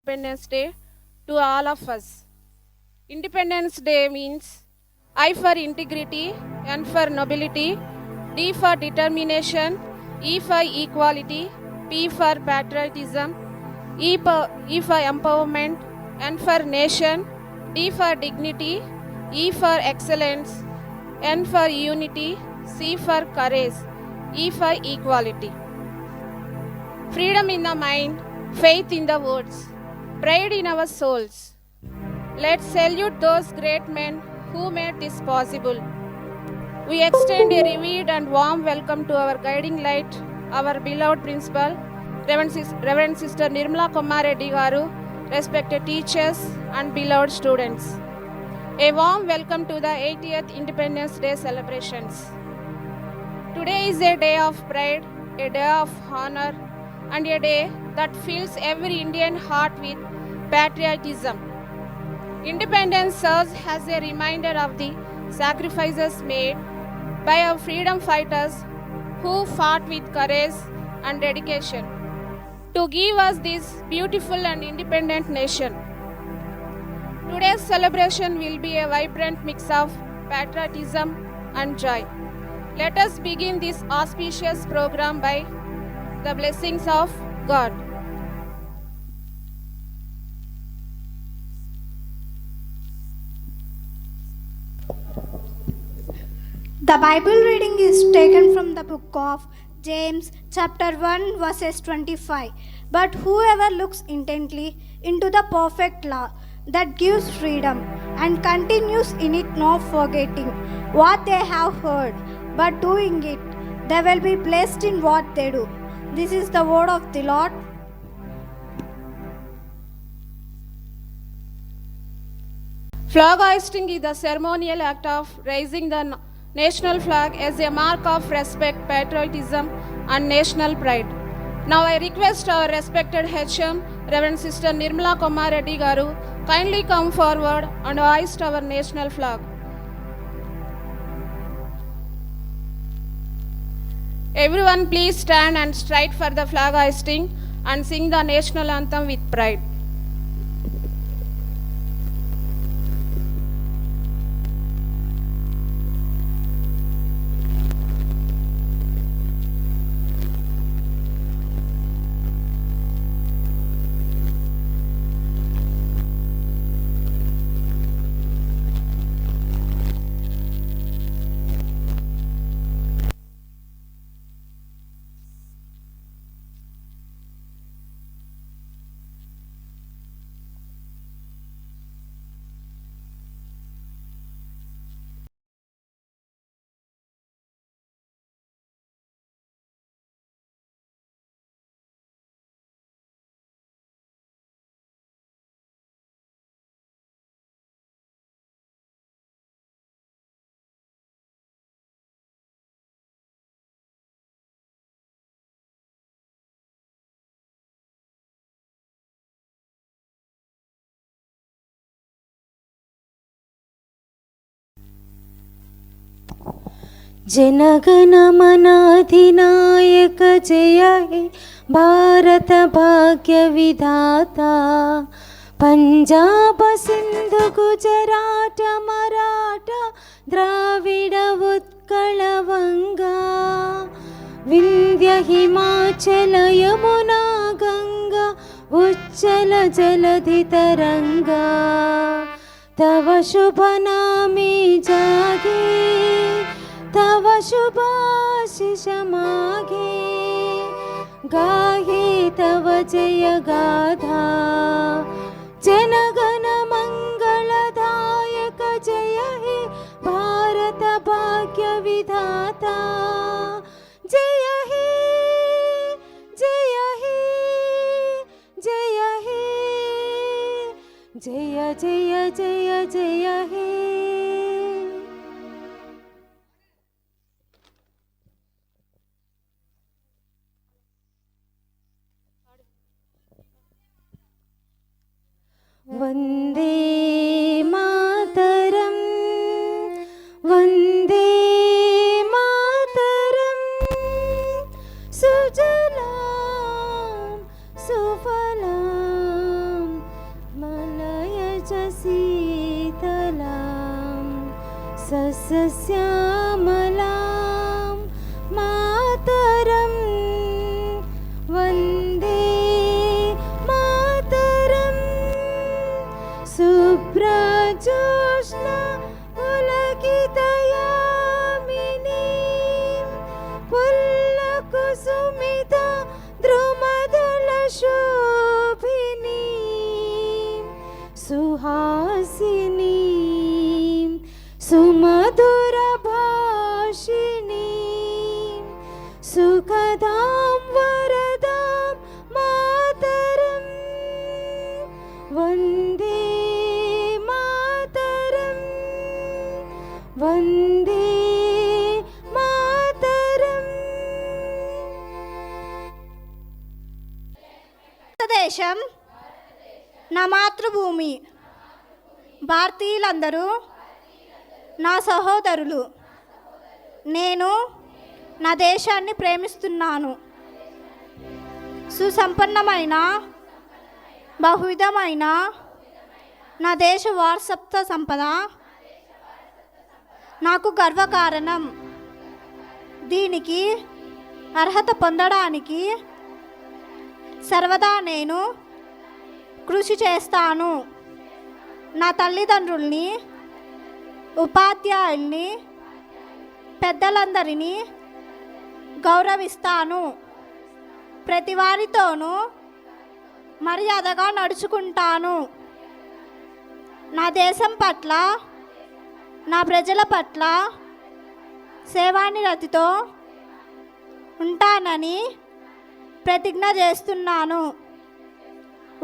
Independence Day to all of us. Independence Day means I for integrity, N for nobility, D for determination, E for equality, P for patriotism, E for empowerment, N for nation, D for dignity, E for excellence, N for unity, C for courage, E for equality. Freedom in the mind, faith in the words, pride in our souls. Let's salute those great men who made this possible. We extend a revered and warm welcome to our guiding light, our beloved principal, Reverend Sister Nirmala Kumar Reddy Garu, respected teachers and beloved students. A warm welcome to the 80th Independence Day celebrations. Today is a day of pride, a day of honor, and a day that fills every Indian heart with patriotism. Independence serves as a reminder of the sacrifices made by our freedom fighters who fought with courage and dedication to give us this beautiful and independent nation. Today's celebration will be a vibrant mix of patriotism and joy. Let us begin this auspicious program by the blessings of God. The Bible reading is taken from the book of James, chapter 1, verses 25. But whoever looks intently into the perfect law that gives freedom and continues in it, not forgetting what they have heard, but doing it, they will be blessed in what they do. This is the word of the Lord. Flag hoisting is the ceremonial act of raising the national flag as a mark of respect, patriotism, and national pride. Now I request our respected HM, Reverend Sister Nirmala Kumar Reddy Garu, kindly come forward and hoist our national flag. Everyone please stand and stride for the flag hoisting and sing the national anthem with pride. जनगणमनाधिनायक जय हे भारत भाग्य विधाता पंजाब सिंधु गुजरात मराठा द्राविड उत्कल वंगा विंध्य हिमाचल यमुना गंगा उच्चल जलधि तरंगा तव शुभ नामे जागे तव शुभाशिष मागे गाहे तव जय गाथा जनगण मंगलदायक जय हे भारत भाग्य विधाता जय हे जय हे जय हे जय जय जय जय हे वंदे मातरम वंदे मातरम सुजलाम सुफलाम च शीतलां सस्यश्यामलां मातरं वन्दे मातरं शुभ्रजोत्स्ना पुलकितयामिनीं पुल्लकुसुमिता द्रुमदलशोभिनीं सुहासिनीं सुमधुरभाषिणीं सुखदां वरदां मातरं वन्दे मातरं वन्दे मातरम्। భారతదేశం నా మాతృభూమి. భారతీయులందరూ నా సహోదరులు. నేను నా దేశాన్ని ప్రేమిస్తున్నాను. సుసంపన్నమైన బహువిధమైన నా దేశ వారసత్వ సంపద నాకు గర్వకారణం. దీనికి అర్హత పొందడానికి సర్వదా నేను కృషి చేస్తాను. నా తల్లిదండ్రుల్ని, ఉపాధ్యాయుల్ని, పెద్దలందరినీ గౌరవిస్తాను. ప్రతి వారితోనూ మర్యాదగా నడుచుకుంటాను. నా దేశం పట్ల, నా ప్రజల పట్ల సేవానిరతితో ఉంటానని ప్రతిజ్ఞ చేస్తున్నాను.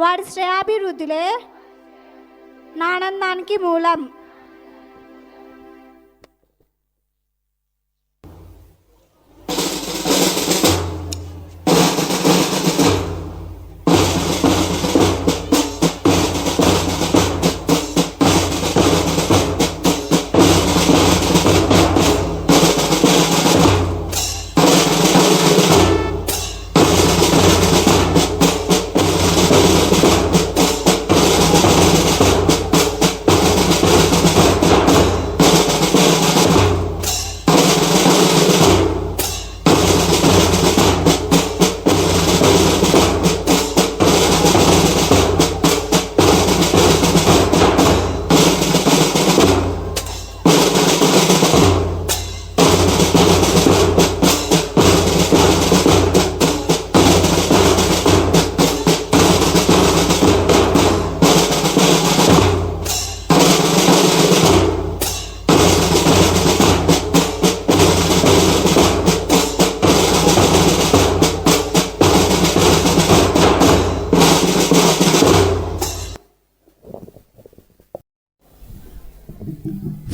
వారి శ్రేయాభివృద్ధిలే నా ఆనందానికి మూలం.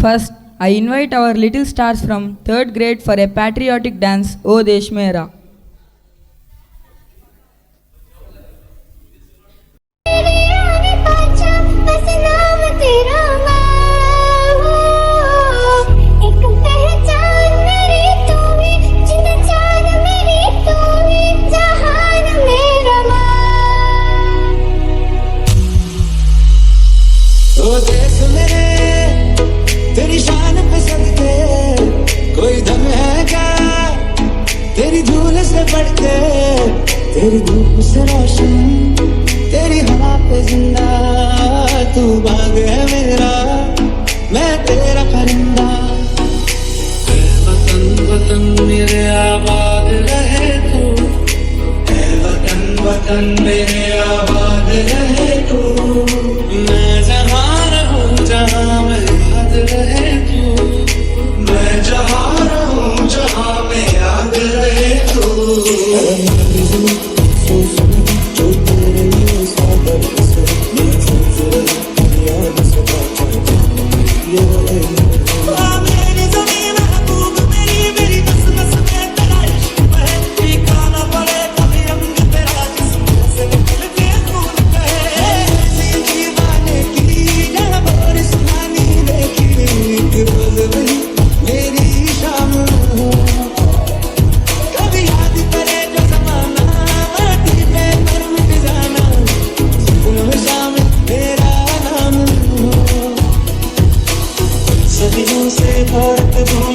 First, I invite our little stars from 3rd grade for a patriotic dance, O Desh Mera. तेरी धूप से रोशन, तेरी हवा पे जिंदा, तू बाग है मेरा, मैं तेरा परिंदा। ऐ वतन वतन मेरे आबाद रहे तू, ऐ वतन वतन मेरे आबाद रहे तू। मैं जहाँ रहूँ जहाँ में याद रहे तू, मैं जहाँ रहूँ जहाँ में याद रहे तू। जो तेरे लिए सागर से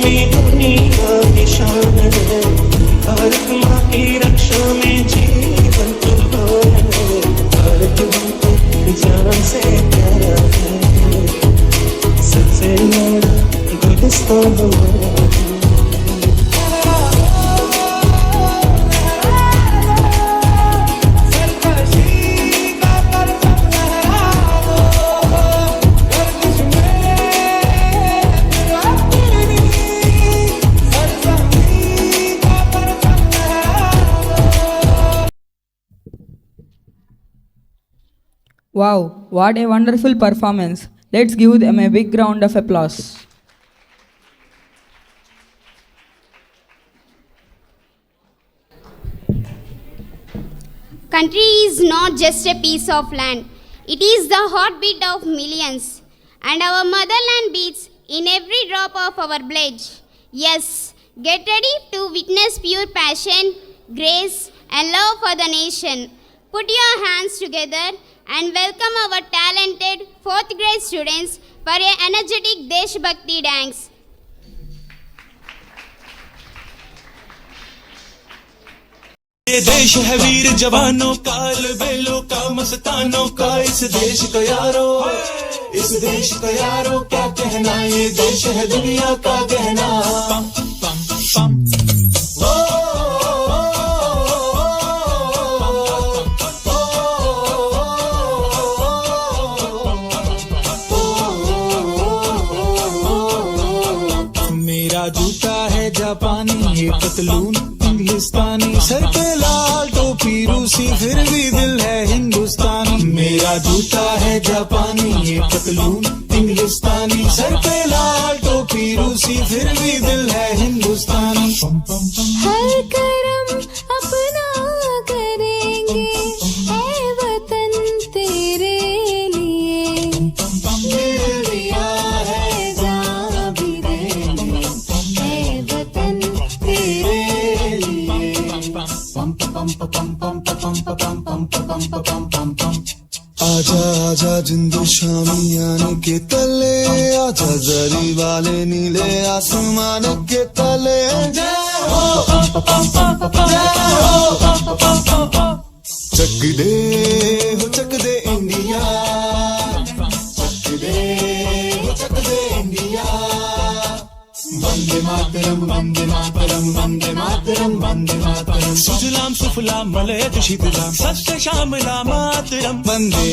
में दुनिया की शान है, भारत माँ की रक्षा में जीवन कुर्बान है। भारत हमको जान से प्यारा है, सबसे बड़ा गुलिस्तान हमारा है। Wow, what a wonderful performance. Let's give them a big round of applause. Country is not just a piece of land. It is the heartbeat of millions. And our motherland beats in every drop of our blood. Yes, get ready to witness pure passion, grace, and love for the nation. Put your hands together and welcome our talented 4th grade students for an energetic Desh Bhakti dance. ये देश है वीर जवानों का, बेलों का, मस्तानों का। इस देश का यारो, इस देश का यारो क्या कहना, ये देश है दुनिया का गहना। पम पम पम मेरा जूता है जापानी, ये पतलून इंग्लिस्तानी, सर पे लाल टोपी रूसी, फिर भी दिल है हिंदुस्तानी। मेरा जूता है जापानी, ये पतलून इंग्लिस्तानी, सर पे लाल टोपी रूसी, फिर भी दिल है हिंदुस्तानी। हर कर्म अपना करेंगे, ऐ वतन तेरे लिए, दिया है जान भी देंगे, ऐ वतन तेरे लिए। आजा आजा जिंदू शामियाने के तले, आजा जरी वाले नीले आसमान के तले। चक दे हो चक दे इंडिया, चक दे हो चक दे इंडिया। वंदे मातरम वंदे मातरम वंदे मातरम वंदे मातरम। सुजलाम सुफलाम मलयज शीतलाम, सस्य श्यामला मातरम। Vande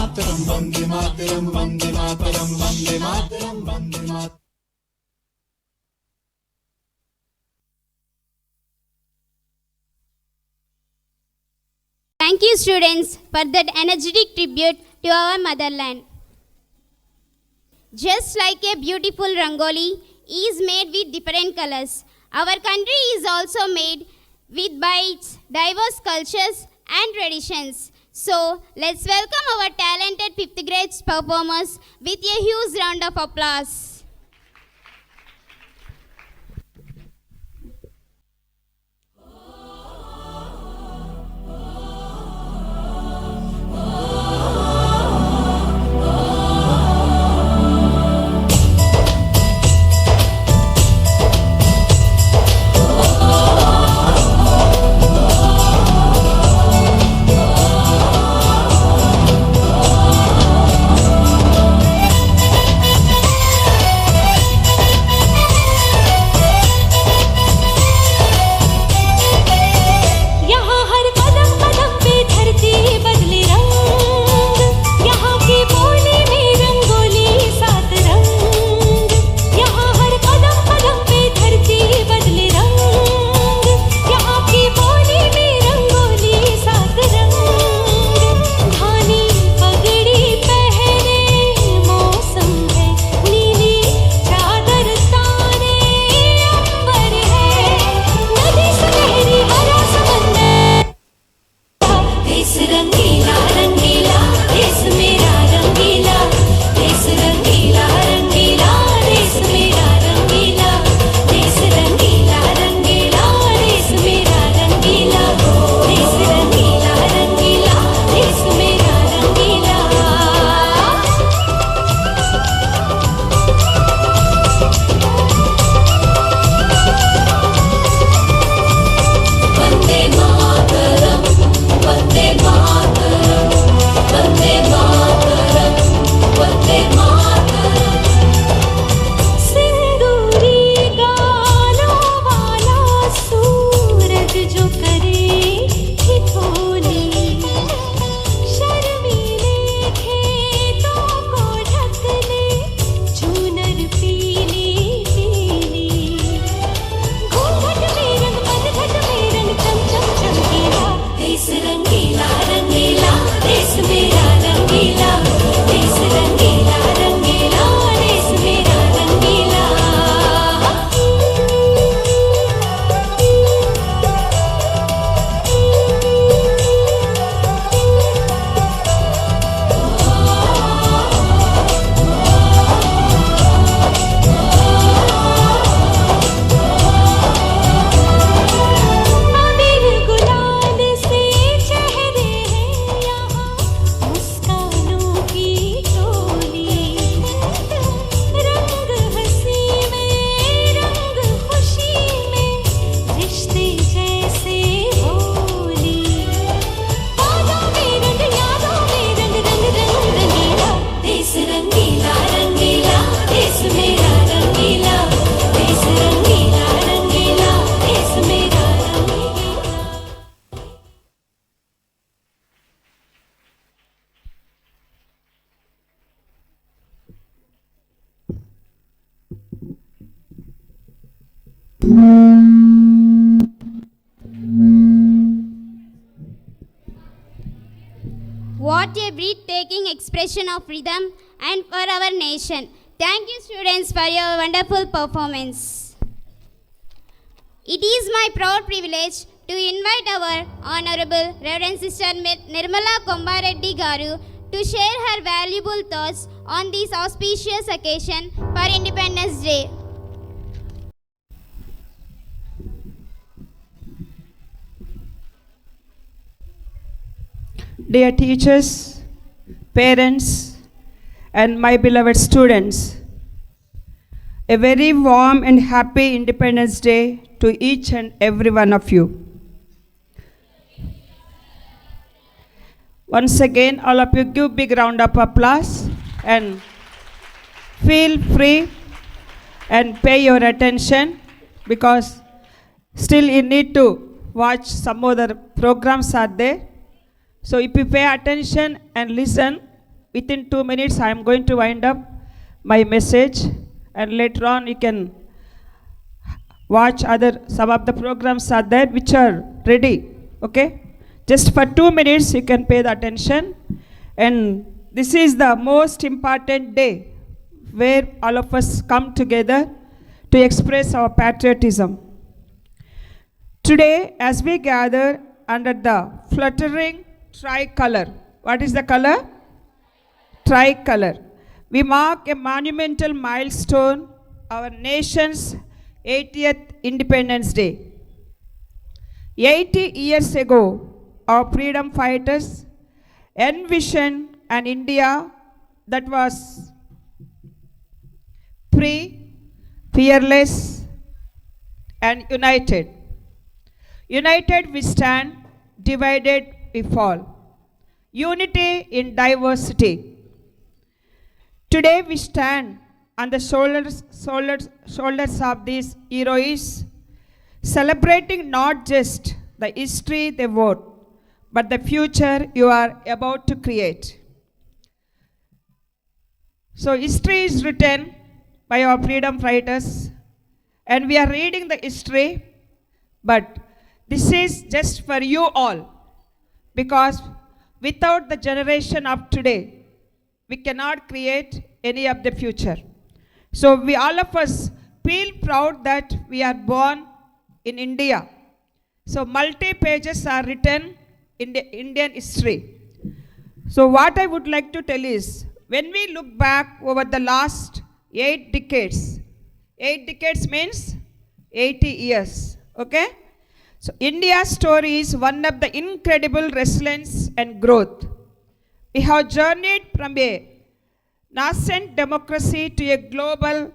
Mataram Vande Mataram Vande Mataram Vande Mataram Vande Mataram. Thank you, students, for that energetic tribute to our motherland. Just like a beautiful rangoli is made with different colors, our country is also made with by its diverse cultures and traditions. So, let's welcome our talented 5th grade performers with a huge round of applause. What a breathtaking expression of freedom and for our nation. Thank you, students, for your wonderful performance. It is my proud privilege to invite our Honorable Reverend Sister Nirmala Kombareddy Garu to share her valuable thoughts on this auspicious occasion for Independence Day. Dear teachers, parents, and my beloved students, a very warm and happy Independence Day to each and every one of you. Once again, all of you give big round of applause and feel free and pay your attention, because still you need to watch some other programs are there. So if you pay attention and listen, within 2 minutes I am going to wind up my message, and later on you can watch some of the programs are there which are ready. Okay? Just for 2 minutes you can pay the attention. And this is the most important day where all of us come together to express our patriotism. Today, as we gather under the fluttering tricolor. What is the color? Tricolor. We mark a monumental milestone, our nation's 80th Independence Day. 80 years ago, our freedom fighters envisioned an India that was free, fearless, and united. United we stand, divided we fall. Unity in diversity. Today we stand on the shoulders of these heroes, celebrating not just the history they wrote, but the future you are about to create. So history is written by our freedom fighters, and we are reading the history, but this is just for you all. Because without the generation of today, we cannot create any of the future. So we all of us feel proud that we are born in India. So multi-pages are written in the Indian history. So what I would like to tell is, when we look back over the last 8 decades means 80 years, okay? So India's story is one of the incredible resilience and growth. We have journeyed from a nascent democracy to a global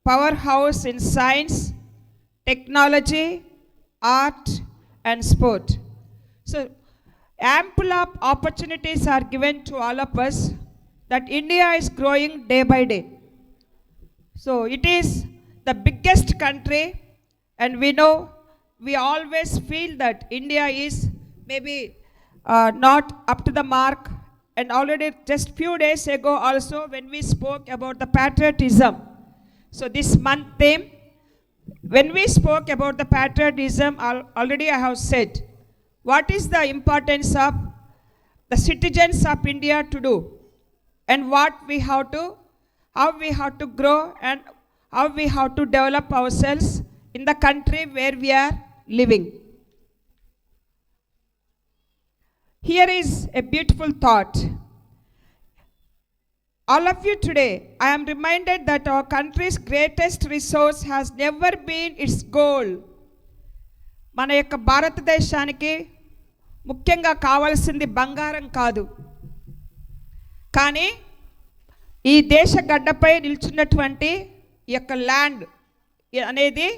powerhouse in science, technology, art, and sport. So ample of opportunities are given to all of us, that India is growing day by day. So it is the biggest country, and we always feel that India is maybe not up to the mark. And already just few days ago also, when we spoke about the patriotism, so this month theme, when we spoke about the patriotism, already I have said, what is the importance of the citizens of India to do, and how we have to grow, and how we have to develop ourselves in the country where we are living. Here is a beautiful thought. All of you today, I am reminded that our country's greatest resource has never been its gold. మన యొక్క భారతదేశానికి ముఖ్యంగా కావాల్సింది బంగారం కాదు, కానీ ఈ దేశ గడ్డపై నిల్చున్నటువంటి ఈ యొక్క ల్యాండ్ అనేది,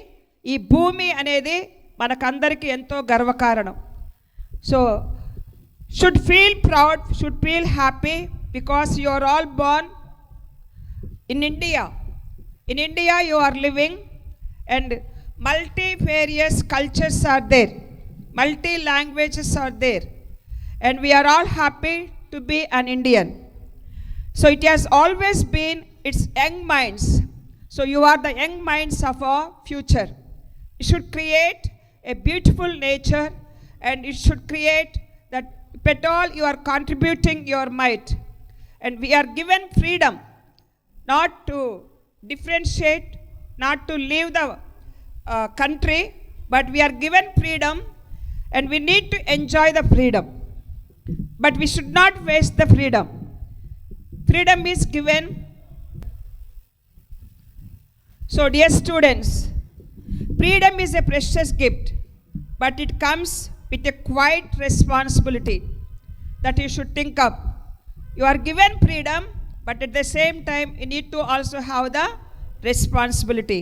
ఈ భూమి అనేది మనకందరికీ ఎంతో గర్వకారణం. So should feel proud, should feel happy, because you are all born in India. In India you are living, and multifarious cultures are there, multi-languages are there, and we are all happy to be an Indian. So it has always been its young minds. So you are the young minds of our future. it should create a beautiful nature, and it should create that if at all you are contributing your might. And we are given freedom not to differentiate, not to leave the country, but we are given freedom and we need to enjoy the freedom. But we should not waste the freedom. Freedom is given. So, dear students, freedom is a precious gift, but it comes with a quiet responsibility that you should think of. You are given freedom, but at the same time, you need to also have the responsibility.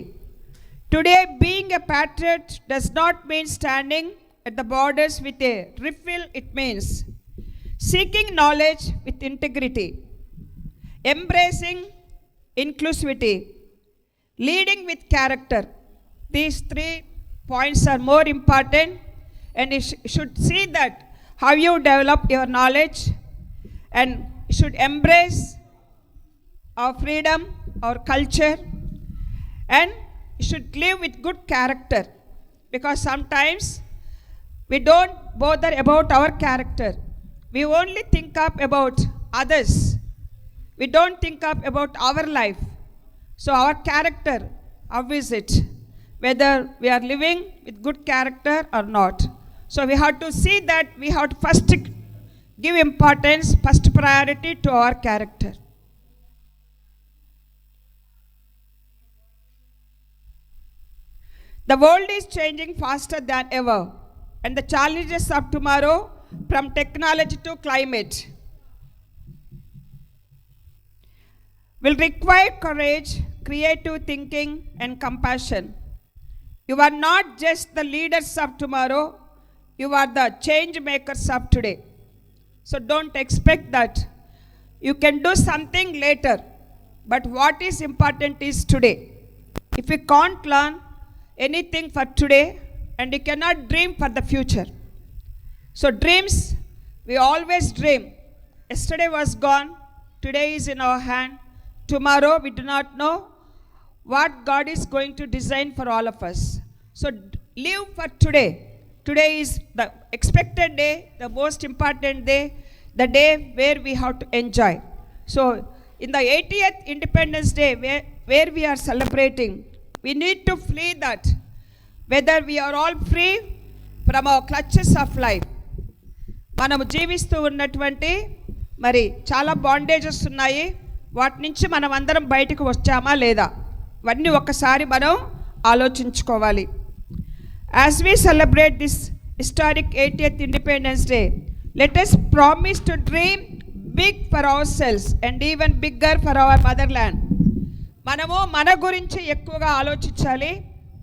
Today, being a patriot does not mean standing at the borders with a rifle. It means seeking knowledge with integrity, embracing inclusivity, leading with character. These 3 points are more important, and you should see that how you develop your knowledge, and you should embrace our freedom, our culture, and you should live with good character, because sometimes we don't bother about our character. We only think up about others. We don't think up about our life. So our character, how is it? Whether we are living with good character or not. So we have to see that we have to first give importance, first priority to our character. The world is changing faster than ever, and the challenges of tomorrow, from technology to climate, will require courage, creative thinking, and compassion. You are not just the leaders of tomorrow, you are the change makers of today. So don't expect that you can do something later, but what is important is today. If you can't learn anything for today, and you cannot dream for the future. So dreams, we always dream. Yesterday was gone, today is in our hand. Tomorrow we do not know what God is going to design for all of us. So live for today. Today is the expected day, the most important day, the day where we have to enjoy. So in the 80th Independence Day, where we are celebrating, we need to flee that, whether we are all free from our clutches of life. మనము జీవిస్తూ ఉన్నటువంటి మరి చాలా bondages ఉన్నాయి, వాటి నుంచి మనం అందరం బయటకు వచ్చామా లేదా, ఇవన్నీ ఒక్కసారి మనం ఆలోచించుకోవాలి. As we celebrate this historic 80th Independence Day, let us promise to dream big for ourselves and even bigger for our motherland. మనము మన గురించి ఎక్కువగా ఆలోచించాలి,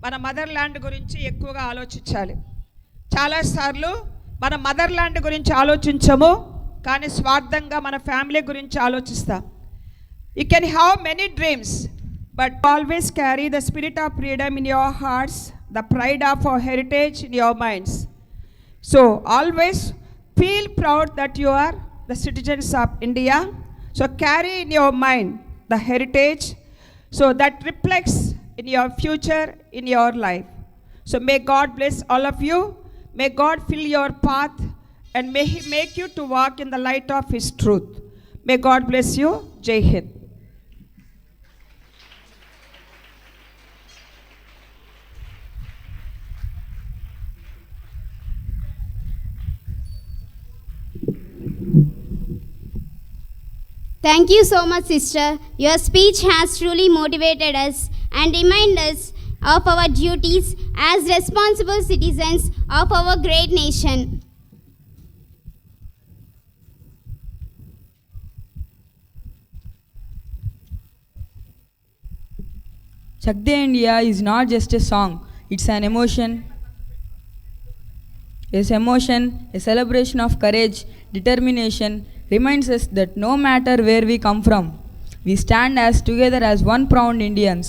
మన మదర్ ల్యాండ్ గురించి ఎక్కువగా ఆలోచించాలి. చాలాసార్లు మన మదర్ ల్యాండ్ గురించి ఆలోచించము, కానీ స్వార్థంగా మన ఫ్యామిలీ గురించి ఆలోచిస్తాం. You can have many dreams, but always carry the spirit of freedom in your hearts, the pride of our heritage in your minds. So always feel proud that you are the citizens of India. So carry in your mind the heritage, so that reflects in your future, in your life. So may God bless all of you. May God fill your path, and may He make you to walk in the light of His truth. May God bless you. Jai Hind. Thank you so much, sister. Your speech has truly motivated us and reminded us of our duties as responsible citizens of our great nation. Chak De India is not just a song, it's an emotion. This emotion, a celebration of courage, determination, reminds us that no matter where we come from, we stand as together as one proud Indians.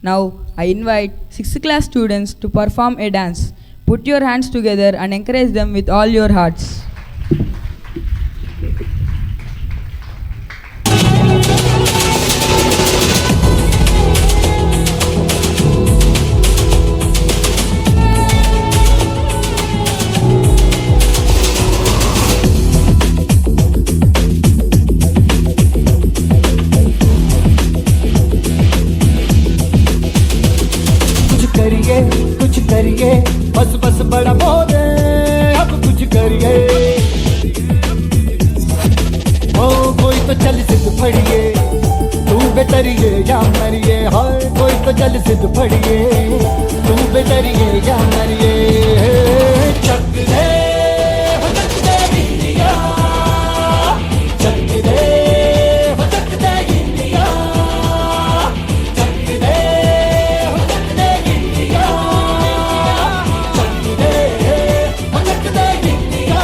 Now I invite 6th class students to perform a dance. Put your hands together and encourage them with all your hearts. या मरिए, हाय कोई तो चल सिद्ध फड़िए, तू बेदरिए या मरिए। चक दे हो चक दे इंडिया, चक दे हो चक दे इंडिया, चक दे हो चक दे इंडिया, चक दे हो चक दे India.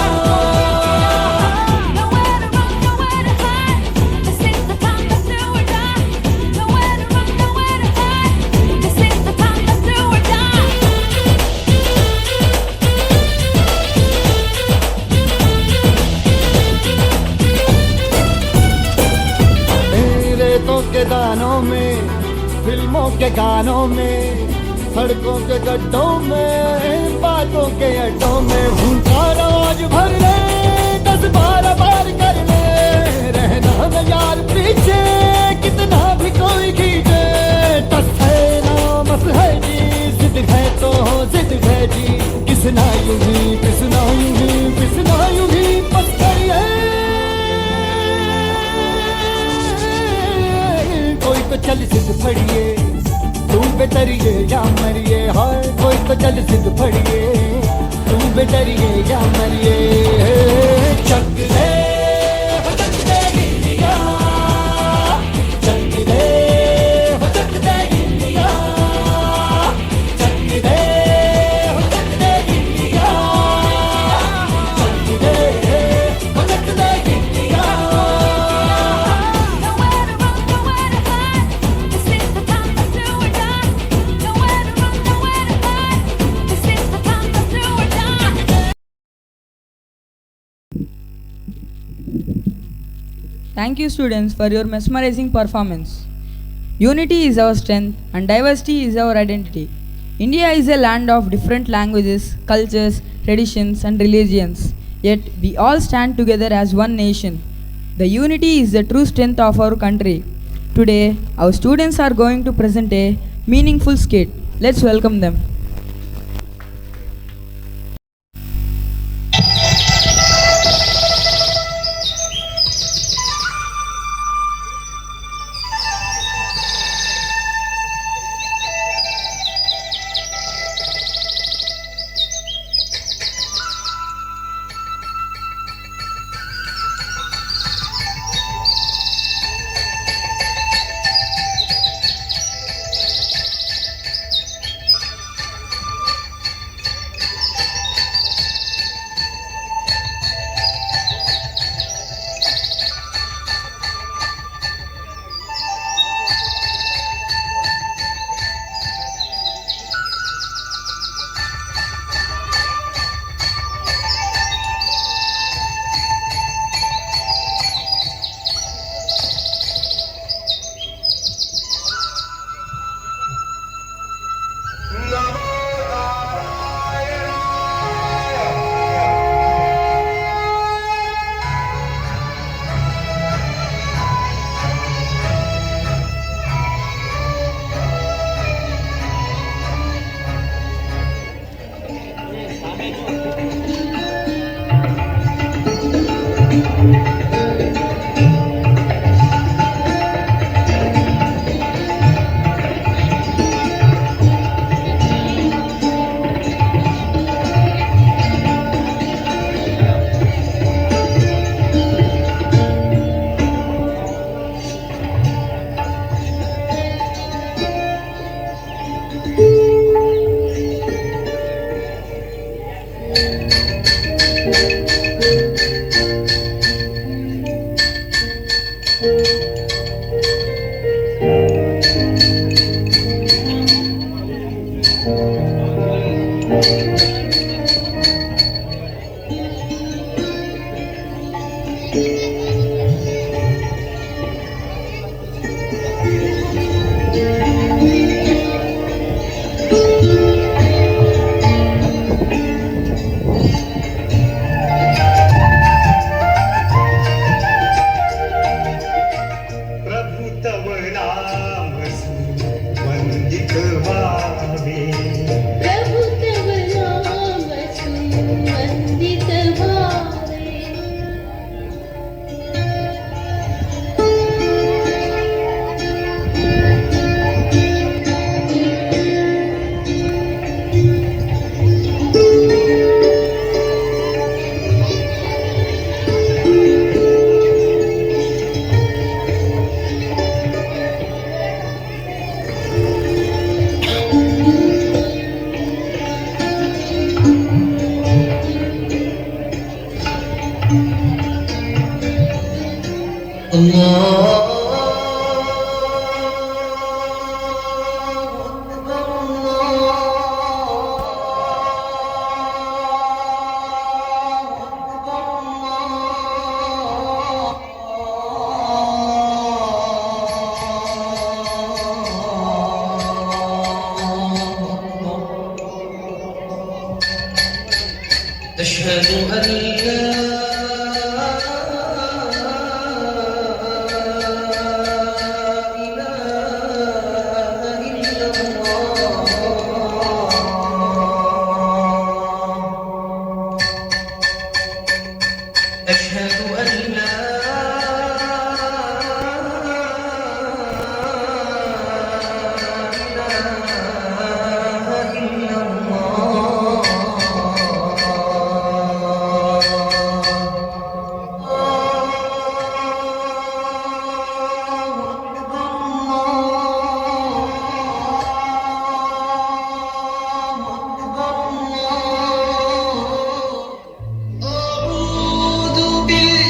Nowhere to run, nowhere to hide. This is the time, let's do or die. Nowhere to run, nowhere to hide. This is the time, let's do or die. रेतों के दानों में, फिल्मों के गानों में, सड़कों के गड्ढों में, बातों के अड्डों में, भूखा रवाज भर ले, 10-12 बार कर ले, रहना न यार पीछे, कितना भी कोई खींचे। टस है ना मस है जी, जिद है तो जिद है जी, किसना यूं ही पिसना यूं ही पिसना यूं ही बस करिए। कोई तो चल सिद्ध फड़िए, तू बेदरिए या मरिए, हाय कोई तो चल सिद्ध फड़िए, तू बेदरिए या मरिए। चक दे हो चक दे इंडिया, चक दे हो चक दे इंडिया, चक दे हो चक दे इंडिया, चक दे हो चक दे India. Nowhere to run, nowhere to hide. This is the time, let's do or die. Nowhere to run, nowhere to hide. This is the time, let's do or die. Thank you, students, for your mesmerizing performance. Unity is our strength and diversity is our identity. India is a land of different languages, cultures, traditions, and religions. Yet we all stand together as one nation. The unity is the true strength of our country. Today, our students are going to present a meaningful skit. Let's welcome them. أشهد أن لا أشهد أن لا إله إلا الله أعوذ بالله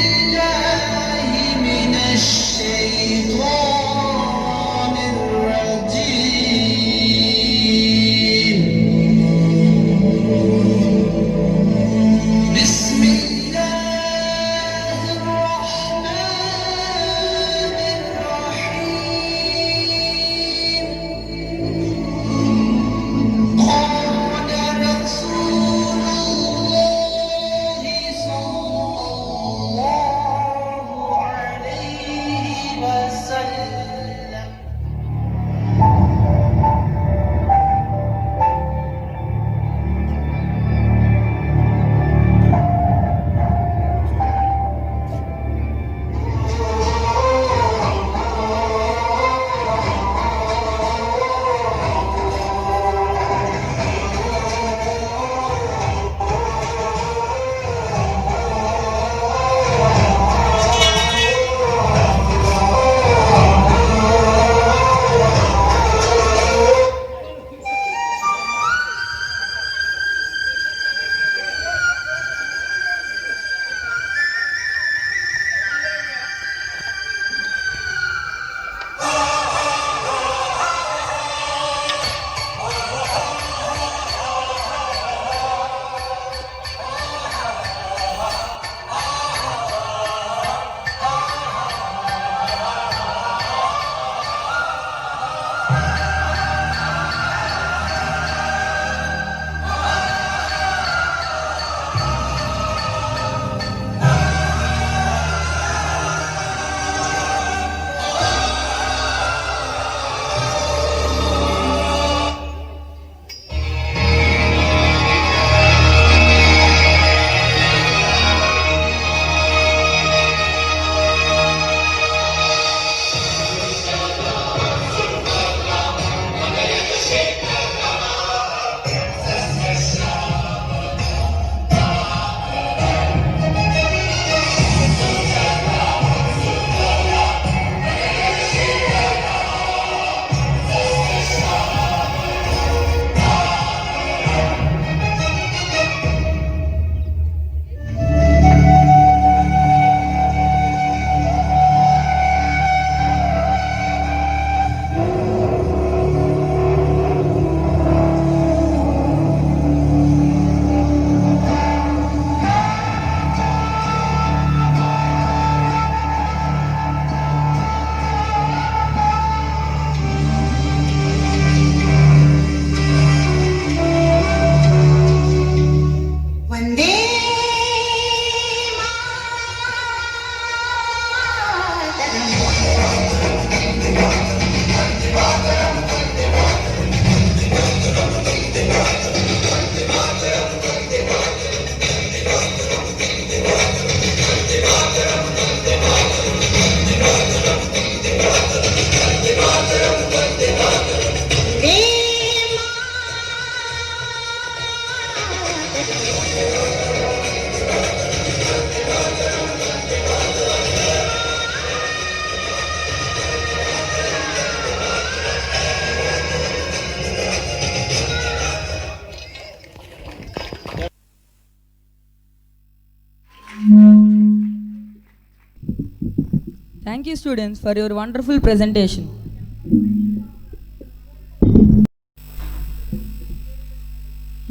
Thank you, students, for your wonderful presentation.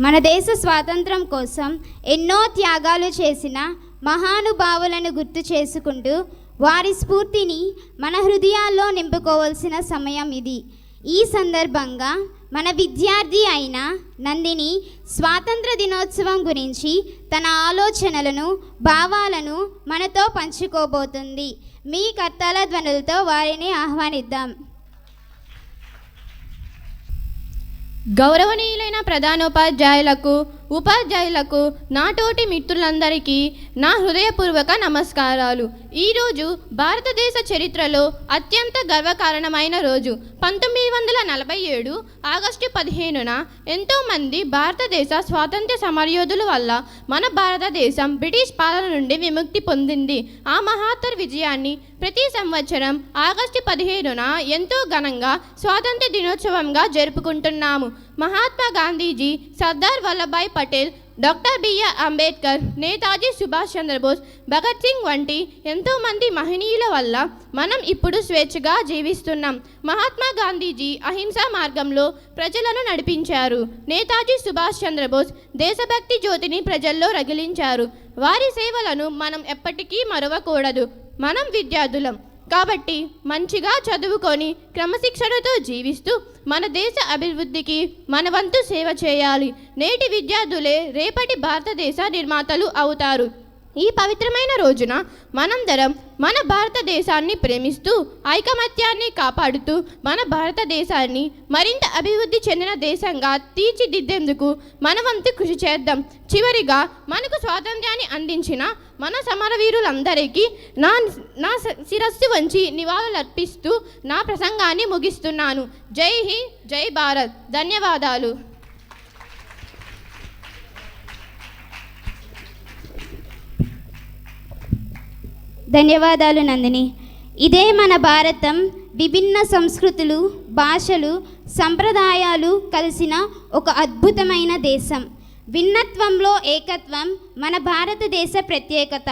మన దేశ స్వాతంత్రం కోసం ఎన్నో త్యాగాలు చేసిన మహానుభావులను గుర్తు చేసుకుంటూ వారి స్ఫూర్తిని మన హృదయాల్లో నింపుకోవాల్సిన సమయం ఇది. ఈ సందర్భంగా మన విద్యార్థి అయిన నందిని స్వాతంత్ర దినోత్సవం గురించి తన ఆలోచనలను భావాలను మనతో పంచుకోబోతుంది. మీ కర్తాల ధ్వనులతో వారిని ఆహ్వానిద్దాం. గౌరవనీయులైన ప్రధానోపాధ్యాయులకు, ఉపాధ్యాయులకు, నా తోటి మిత్రులందరికీ నా హృదయపూర్వక నమస్కారాలు. ఈరోజు భారతదేశ చరిత్రలో అత్యంత గర్వకారణమైన రోజు. 1947 ఆగస్టు 15న ఎంతోమంది భారతదేశ స్వాతంత్ర్య సమరయోధుల వల్ల మన భారతదేశం బ్రిటిష్ పాలన నుండి విముక్తి పొందింది. ఆ మహత్తర విజయాన్ని ప్రతి సంవత్సరం ఆగస్టు 15న ఎంతో ఘనంగా స్వాతంత్ర్య దినోత్సవంగా జరుపుకుంటున్నాము. మహాత్మా గాంధీజీ, సర్దార్ వల్లభాయ్ పటేల్, డాక్టర్ బిఆర్ అంబేద్కర్, నేతాజీ సుభాష్ చంద్రబోస్, భగత్ సింగ్ వంటి ఎంతోమంది మహనీయుల వల్ల మనం ఇప్పుడు స్వేచ్ఛగా జీవిస్తున్నాం. మహాత్మా గాంధీజీ అహింసా మార్గంలో ప్రజలను నడిపించారు. నేతాజీ సుభాష్ చంద్రబోస్ దేశభక్తి జ్యోతిని ప్రజల్లో రగిలించారు. వారి సేవలను మనం ఎప్పటికీ మరవకూడదు. మనం విద్యార్థులం కాబట్టి మంచిగా చదువుకొని క్రమశిక్షణతో జీవిస్తూ మన దేశ అభివృద్ధికి మన వంతు సేవ చేయాలి. నేటి విద్యార్థులే రేపటి భారతదేశ నిర్మాతలు అవుతారు. ఈ పవిత్రమైన రోజున మనందరం మన భారతదేశాన్ని ప్రేమిస్తూ ఐకమత్యాన్ని కాపాడుతూ మన భారతదేశాన్ని మరింత అభివృద్ధి చెందిన దేశంగా తీర్చిదిద్దేందుకు మన వంతు కృషి చేద్దాం. చివరిగా మనకు స్వాతంత్ర్యాన్ని అందించిన మన సమరవీరులందరికీ నా శిరస్సు వంచి నివాళులర్పిస్తూ నా ప్రసంగాన్ని ముగిస్తున్నాను. జై హింద్, జై భారత్. ధన్యవాదాలు. ధన్యవాదాలు నందిని. ఇదే మన భారతం. విభిన్న సంస్కృతులు, భాషలు, సంప్రదాయాలు కలిసిన ఒక అద్భుతమైన దేశం. భిన్నత్వంలో ఏకత్వం మన భారతదేశ ప్రత్యేకత.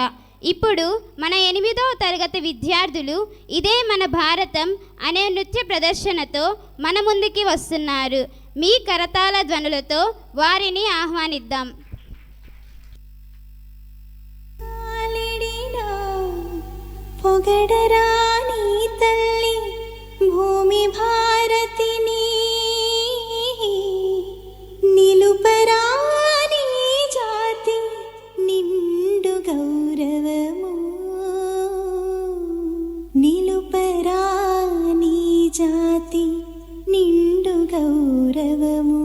ఇప్పుడు మన 8వ తరగతి విద్యార్థులు ఇదే మన భారతం అనే నృత్య ప్రదర్శనతో మన ముందుకి వస్తున్నారు. మీ కరతాళ ధ్వనులతో వారిని ఆహ్వానిద్దాం. పొగడరాని తల్లి భూమి భారతిని, నిలుపరాని జాతి నిండు గౌరవము, నిలుపరాని జాతి నిండు గౌరవము.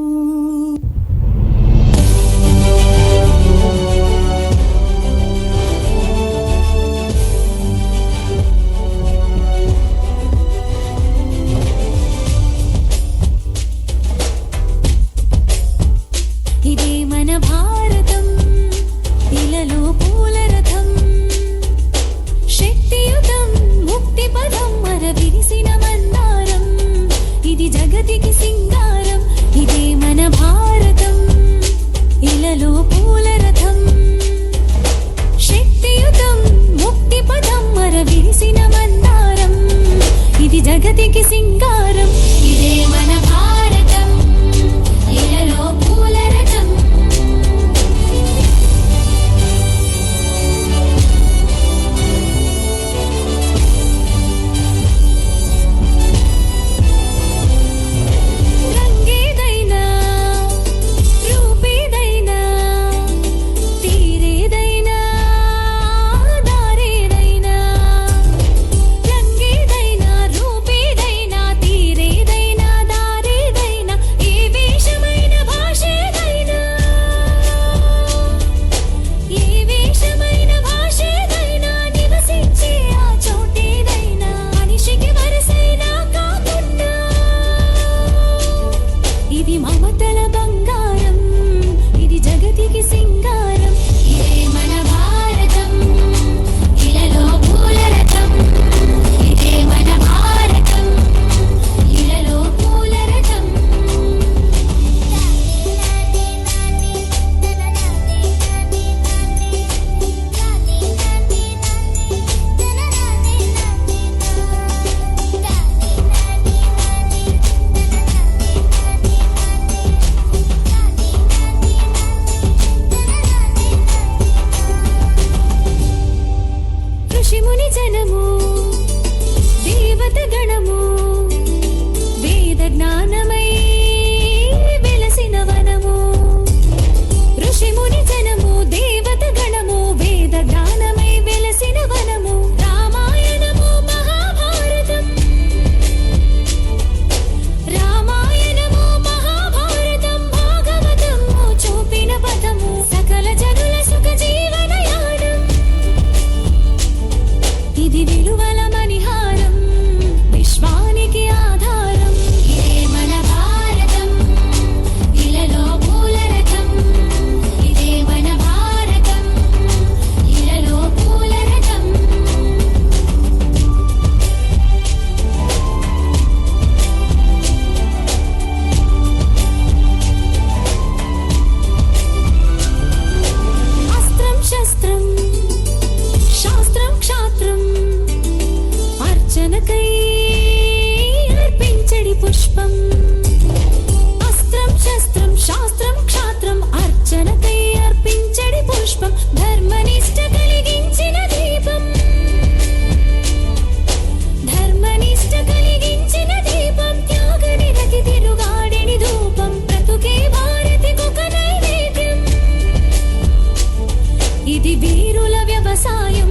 వీరుల వ్యవసాయం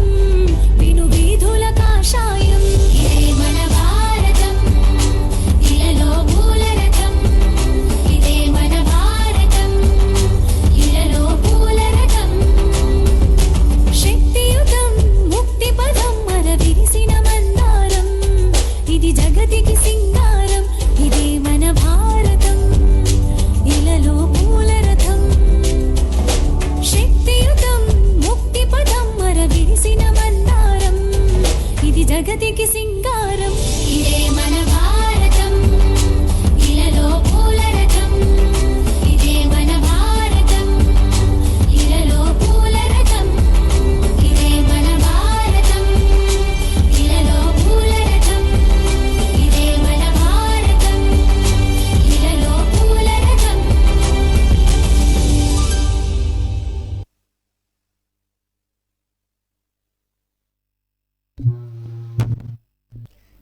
విను వీధుల కాషాయం ఇదే మన భారతం ఇలలో పూలరథం ఇదే మన భారతం ఇలలో పూలరథం శక్తియుతం ముక్తి పదం మర విరిసిన మందారం ఇది జగతికి సింగారం ఇదే మన భారతం ఇలలో పూలరథం శక్తియుతం ముక్తి పదం మర విరిసిన మందారం ఇది జగతికి సింగారం ఇదే మన భారతం ఇలలో పూలరథం ఇదే మన భారతం ఇలలో పూలరథం ఇదే మన భారతం ఇలలో పూలరథం ఇదే మన భారతం ఇలలో పూలరథం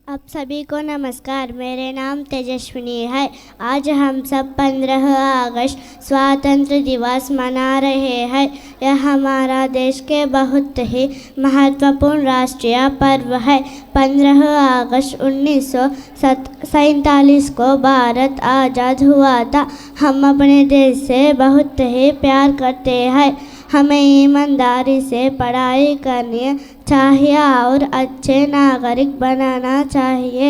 आप सभी को नमस्कार। मेरे नाम तेजस्विनी है। आज हम सब 15 अगस्त स्वतंत्र दिवस मना रहे हैं। यह हमारा देश के बहुत ही महत्वपूर्ण राष्ट्रीय पर्व है। 15 अगस्त 1947 को भारत आज़ाद हुआ था। हम अपने देश से बहुत ही प्यार करते हैं। हमें ईमानदारी से पढ़ाई करनी चाहिए और अच्छे नागरिक बनाना चाहिए।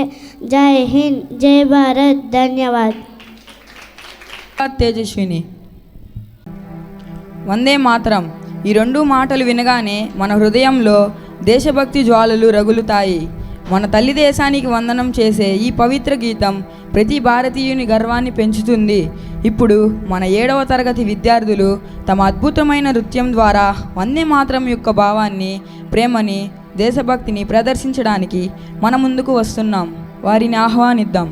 जय हिंद, जय भारत, धन्यवाद। తేజస్విని. వందే మాతరం ఈ రెండు మాటలు వినగానే మన హృదయంలో దేశభక్తి జ్వాలలు రగులుతాయి. మన తల్లి దేశానికి వందనం చేసే ఈ పవిత్ర గీతం ప్రతి భారతీయుని గర్వాన్ని పెంచుతుంది. ఇప్పుడు మన 7వ తరగతి విద్యార్థులు తమ అద్భుతమైన నృత్యం ద్వారా వందే మాతరం యొక్క భావాన్ని, ప్రేమని, దేశభక్తిని ప్రదర్శించడానికి మన ముందుకు వస్తున్నాం. వారిని ఆహ్వానిద్దాం.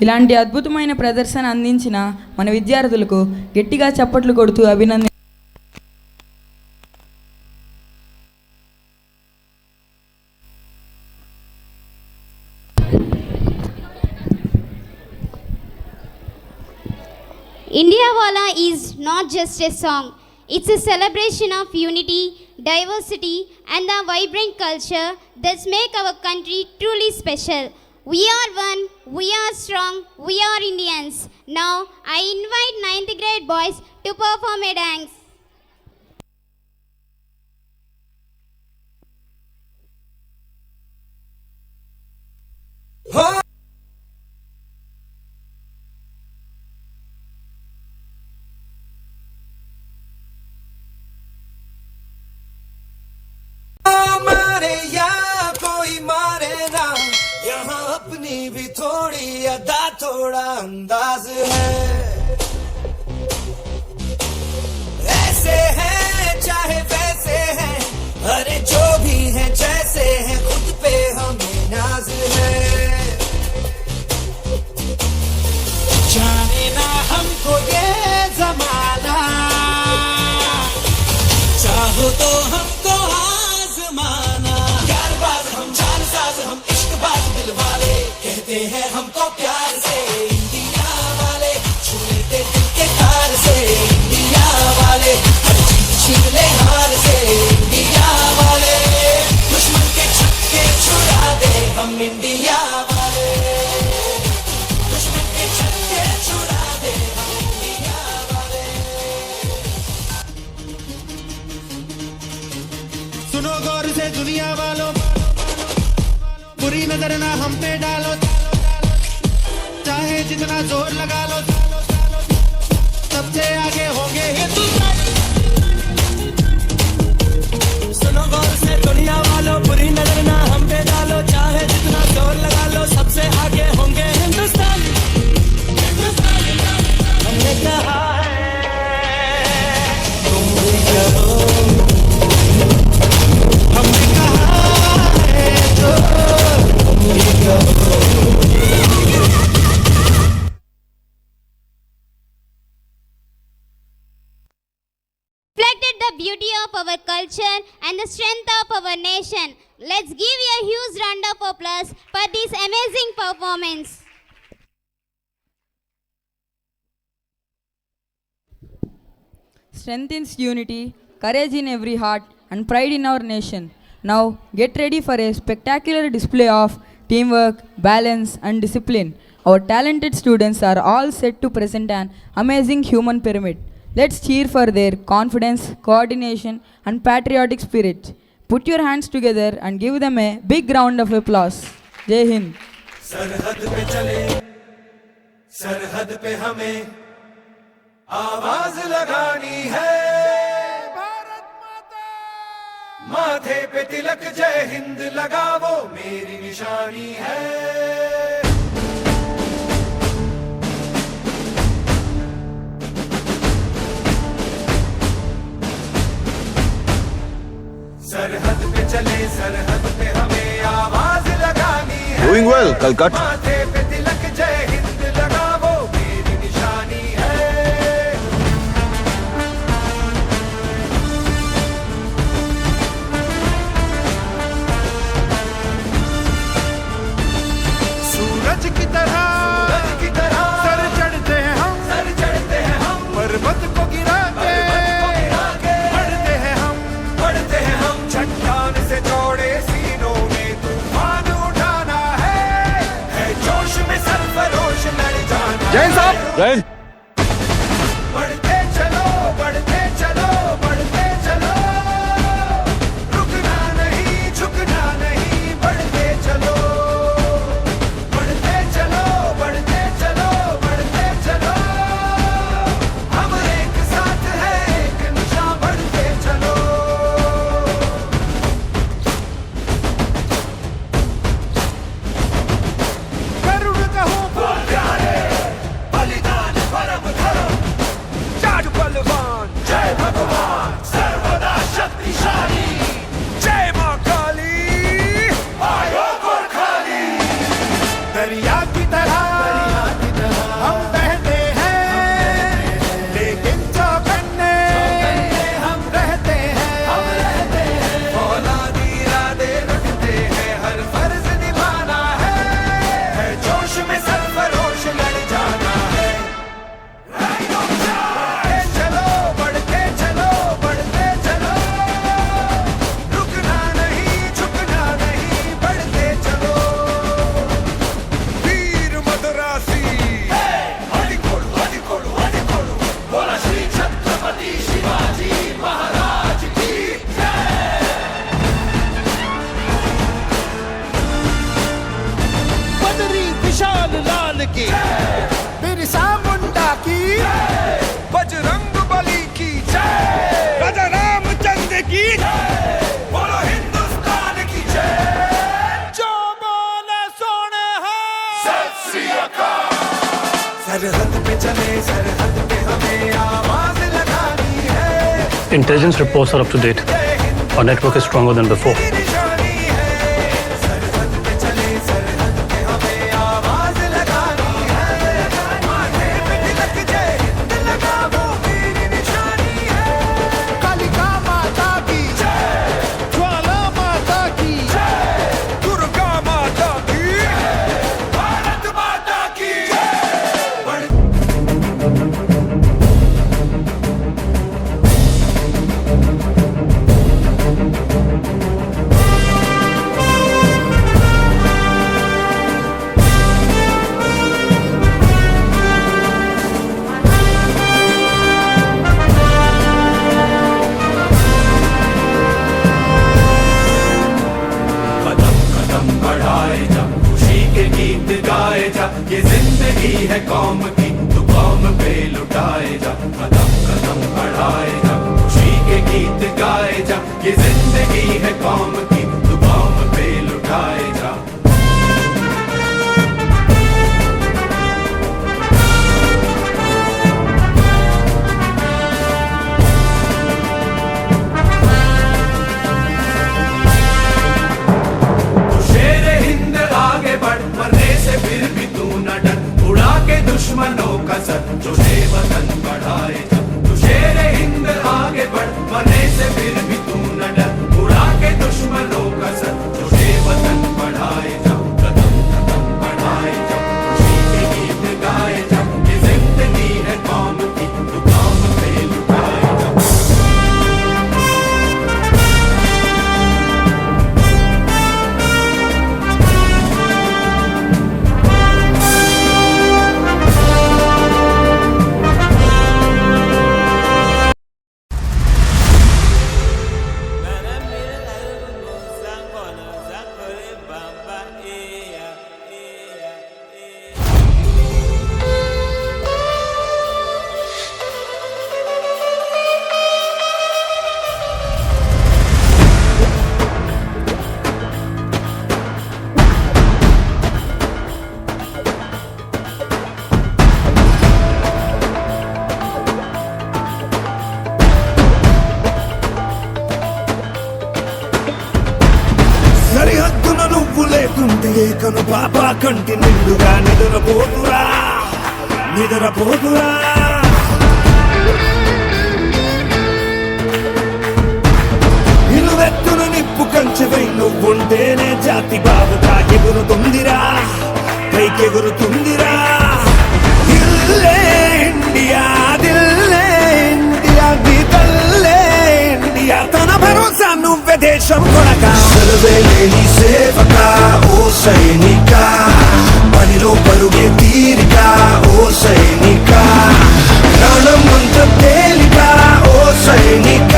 ఇలాంటి అద్భుతమైన ప్రదర్శన అందించిన మన విద్యార్థులకు గట్టిగా చప్పట్లు కొడుతూ అభినందన. Indiawala is not just a song, it's a celebration of unity, diversity, and the vibrant culture that make our country truly special. We are one, we are strong, we are Indians. Now, I invite 9th grade boys to perform a dance. मारे या कोई मारे ना, यहाँ अपनी भी थोड़ी अदा थोड़ा अंदाज है। ऐसे हैं चाहे वैसे हैं, अरे जो भी हैं जैसे हैं, खुद पे हमें नाज है। जाने ना हमको ये जमाना, चाहो तो हमको आजमाना। प्यार बाज हम जान साज हम इश्क बाज दिल वाले, कहते हैं हमको प्यार से इंडिया वाले, छू लेते दिल के तार से इंडिया वाले, हर चीज छीन ले हार से इंडिया वाले, दुश्मन के छक्के छुड़ा दे हम इंडिया वाले, दुश्मन के छक्के छुड़ा दे हम इंडिया वाले। सुनो गौर से दुनिया वालों, बुरी नजर ना हम पे डालो, चाहे जितना जोर लगा लो, सबसे आगे होंगे हिंदुस्तान। सुनो गौर से दुनिया वालों, बुरी नजर ना हम पे डालो, चाहे जितना जोर लगा लो, सबसे आगे होंगे हिंदुस्तान। हमने कहा है तुम भी करो, हमने कहा है जो तुम भी करो। Reflected the beauty of our culture and the strength of our nation. Let's give a huge round of applause for this amazing performance. Strengthens unity, courage in every heart, and pride in our nation. Now, get ready for a spectacular display of teamwork, balance, and discipline. Our talented students are all set to present an amazing human pyramid. Let's cheer for their confidence, coordination, and patriotic spirit. Put your hands together and give them a big round of applause. Jai Hind. सरहद पे चले, सरहद पे हमें आवाज लगानी है। भारत माता, माथे पे तिलक जय हिंद लगावो, मेरी निशानी है। सरहद पे चले, सरहद पे हमें आवाज लगानी है। Doing well, Calcutta. माथे पे तिलक जय हिंद लगावो, मेरी निशानी है। सूरज की तरह सर चढ़ते हैं हम, सर चढ़ते हैं हम, पर्वत को गिरा के बढ़ते हैं हम, बढ़ते हैं हम। चट्टान से जोड़े सीनों में तूफान उठाना है जोश में सरफरोश लड़ जाना। जैन साहब, जैन। बढ़ते चलो, बढ़ते चलो, बढ़ते चलो, रुकना नहीं, झुकना नहीं, बढ़ते चलो, बढ़ते चलो, बढ़ते चलो, बढ़ते चलो। हम एक साथ हैं, एक निशान, बढ़ते चलो। करुण कहूँ प्यारे, बलिदान सरहद पे चले सरहद पे हमें आवाज लगानी है. Intelligence reports are up to date. Our network is stronger than before. निशानी है. सरहद पे चले सरहद पे हमें आवाज लगानी है. माथे पे तिलक जय हिंद लगा वो मेरी निशानी है. कालिका माता की जय, ज्वाला माता की जय, दुर्गा माता की, भारत माता की जय. कदम कदम बढ़ाए जा, खुशी के गीत गाए जा, ये जिंदगी है कौम की, तू कौम पे लुटाए जा. कदम कदम बढ़ाए जा, खुशी के गीत गाए जा, ये जिंदगी है कौम की, तू कौम पे लुटाए जा. शेर हिंद आगे बढ़, मरने से फिर भी तू न डर, उड़ा के दुश्मनों का सर, जो वतन बढ़ाए जा. तू शेर हिंद आगे बढ़, मरने से फिर भी तू न डर, उड़ा के दुश्मनों का सर, जो वतन बढ़ाए जा. कदम कदम बढ़ाए जा, खुशी के गीत गाए जा, ये जिंदगी है कौम की, तू कौम पे लुटाए जा. సరిహద్దున నువ్వు లేకుంటే కను పాప కంటి నిండుగా నిద్రపోతురా నిద్రపోతురా. నిలువెత్తున నిప్పు కంచెపై నువ్వుంటేనే జాతి బావుగా ఎగురుతుందిరా, పైకెగురుతుందిరా. దిల్లే ఇండియా, దిల్లే ఇండియా, నీ తల్లే ఇండియా, తన భరోసా నువ్వే దేశం కొనక. సెలవే లేని సేవక ఓ సైనిక, పనిలో పరుగే తీరిక ఓ సైనిక, ప్రాణం అంత తేలిక ఓ సైనిక,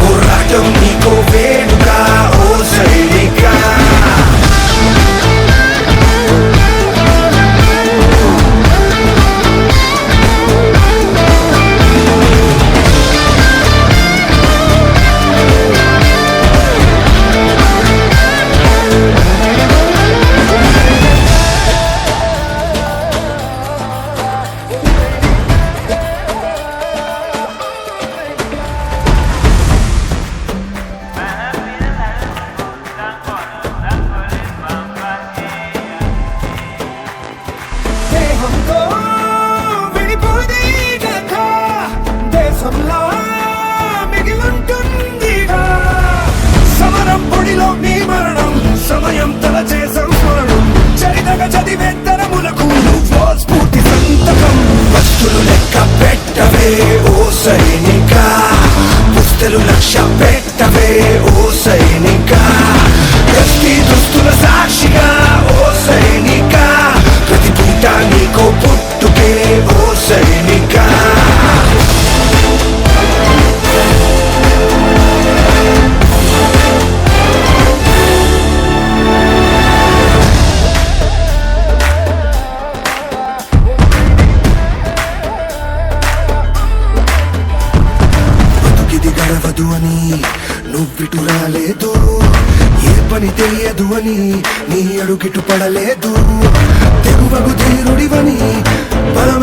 పోరాటం నీకో వేడుక ఓ సైనిక. దేహంతో విడిపోదే కథ, దేశంలో మిగిలుంటుందిగా. సమరం పొడిలో నీ మరణం, సమయం తలచే సంస్మరణం, చరితగా చదివే తరములకు నువ్వో స్ఫూర్తి సంతకం. వస్తులు లెక్క పెట్టవే ఓ సైనిక, పుస్తలు లక్ష్య పెట్టవే ఓ సైనిక, గస్తీ దుస్తుల సాక్షిగా ఓ సైనిక, ప్రతి పూట నీకో పుట్టుకే ఓ సైనిక. బతుకిది గడవదు అని నువ్విటు రాలేదు, ఏ పని తెలియదు అని నీ అడుగిటు పడలేదు, తెగువగు ధీరుడివని బలం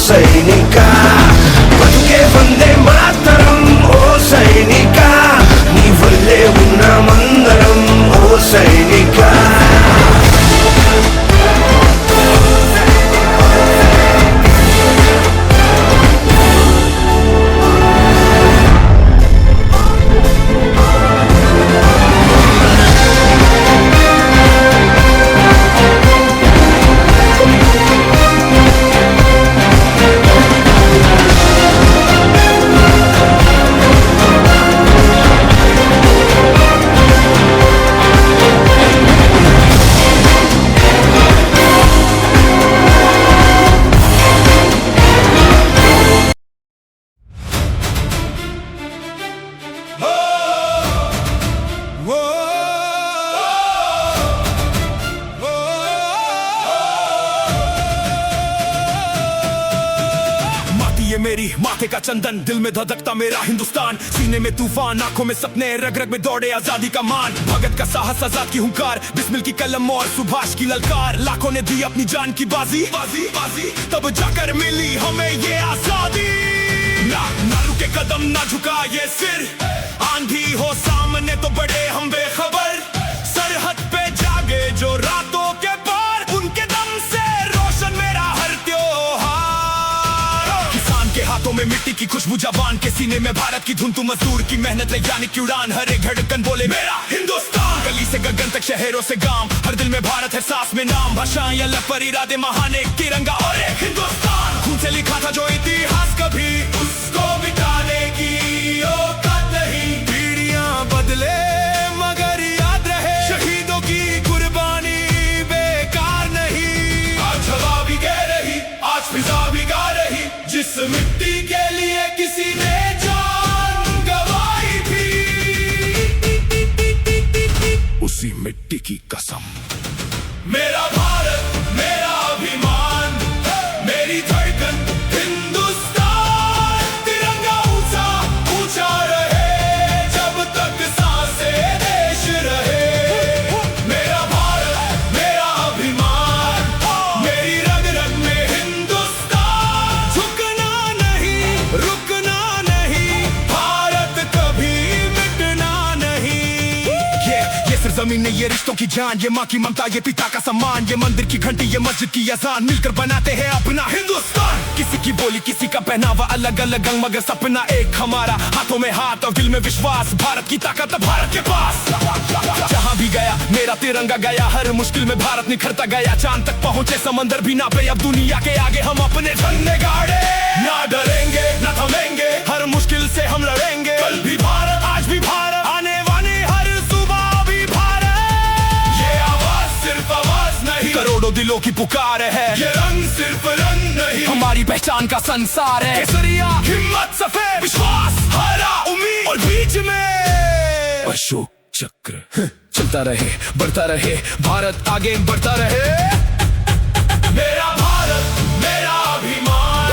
ಸೈನಿಕ ಬದುಕೆ ಬಂದೆ ಮಾತರಂ ಓ ಸೈನಿಕ ನೀವಲ್ಲೇ ಉನ್ನ ಮಂದರಂ ಓ ಸೈನಿಕ मेरी माथे का चंदन दिल में धधकता मेरा हिंदुस्तान सीने में तूफान आंखों में सपने रग रग में दौड़े आजादी का मान भगत का साहस आजाद की हुंकार बिस्मिल की कलम और सुभाष की ललकार लाखों ने दी अपनी जान की बाजी बाजी बाजी तब जाकर मिली हमें ये आजादी ना रुके कदम ना झुका ये सिर आंधी हो सामने तो बड़े हम बेखबर सरहद पे जागे जो रातों के पार उनके दम से रोशन मेरा हर त्योहार किसान के हाथों में मिट्टी की खुशबू जवान के सीने में भारत की धुन तू मजदूर की मेहनत वैज्ञानिक की उड़ान हर एक धड़कन बोले मेरा हिंदुस्तान गली से गगन तक शहरों से गांव हर दिल में भारत है सांस में नाम भाषाएं अलग पर इरादे महान एक तिरंगा और एक हिंदुस्तान खून से लिखा था जो इतिहास कभी उसको मिटाने की औकात नहीं पीढ़ियां बदले मगर याद रहे शहीदों की कुर्बानी बेकार नहीं आज हवा भी कह रही आज फिजा भी गा रही जिस मिट्टी के लिए किसी ने जान गवाई थी उसी मिट्टी की कसम मेरा भारत मेरा अभिमान मेरी धड़कन हिंदुस्तान तिरंगा ऊंचा ऊंचा रहे जब तक सांसें देश रहे मेरा भारत मेरा अभिमान मेरी रग रग में हिंदुस्तान झुकना नहीं रुकना नहीं भारत कभी मिटना नहीं ये सिर्फ जमीन नहीं ये रिश्तों की जान ये माँ की ममता ये पिता का सम्मान ये मंदिर की घंटी ये मस्जिद की अजान मिलकर बनाते हैं अपना हिंदुस्तान किसी की बोली किसी का पहनावा अलग अलग अंग मगर सपना एक हमारा हाथों में हाथ और दिल में विश्वास भारत की ताकत भारत के पास जहाँ भी गया मेरा तिरंगा गया हर मुश्किल में भारत निखरता गया चांद तक पहुँचे समंदर भी ना पे अब दुनिया के आगे हम अपने झंडे गाड़े ना डरेंगे ना थमेंगे हर मुश्किल से हम लड़ेंगे कल भी भारत आज भी भारत आने वाली हर सुबह भी भारत ये आवाज सिर्फ आवाज नहीं करोड़ों दिलों की पुकार है ये रंग सिर्फ रंग नहीं हमारी पहचान का संसार है केसरिया हिम्मत सफेद विश्वास हरा उम्मीद और बीच में अशोक चक्र चलता रहे बढ़ता रहे भारत आगे बढ़ता रहे मेरा भारत मेरा अभिमान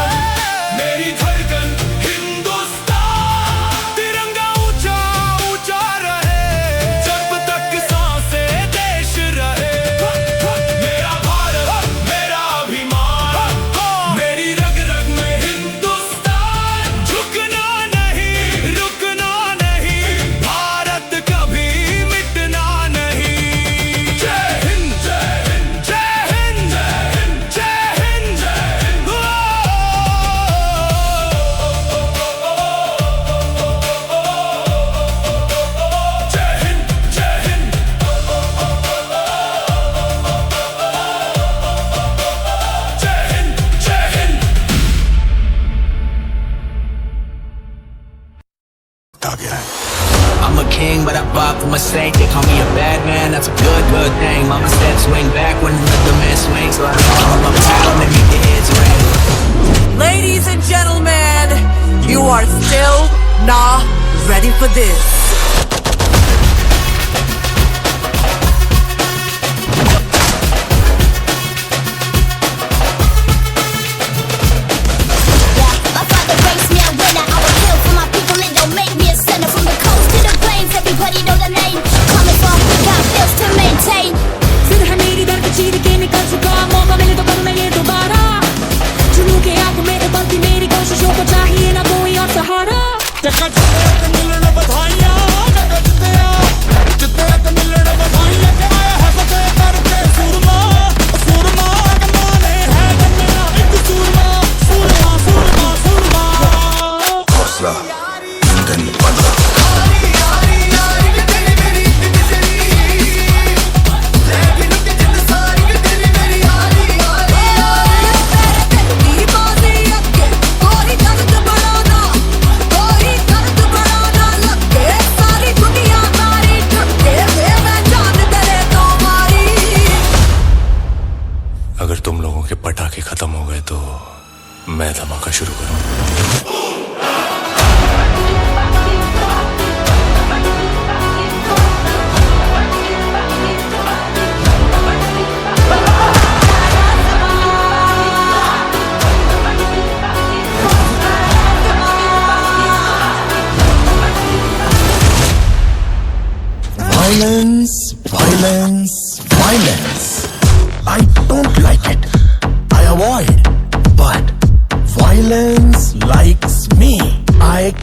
मेरी धड़कन हिंदुस्तान तिरंगा ऊंचा ऊंचा रहे जब तक सांसें देश रहे मेरा भारत मेरा अभिमान मेरी रग रग में हिंदुस्तान झुकना नहीं रुकना नहीं भारत कभी मिटना नहीं जय हिंद जय हिंद जय हिंद जय हिंद जय हिंद जय हिंद जय हिंद जय हिंद जय हिंद जय Hind I'm a king, but I bought from a saint. They call me a bad man, that's a good thing. Mama said swing back when another man swings. So I call my title and make the heads ring. Ladies and gentlemen, you are still not ready for this. My father raised me a winner. I would kill for my people and don't make me a sinner. From the coast to the plains, everybody know the name. Coming from, got bills to maintain. फिर है मेरी दर्द चीर के निकल चुका मौका मिले तो करूँ मैं ये दोबारा जुनून के आंखों में मैं धमाका शुरू करूं। Violence, violence, violence. I don't like it. I avoid. But violence likes me. I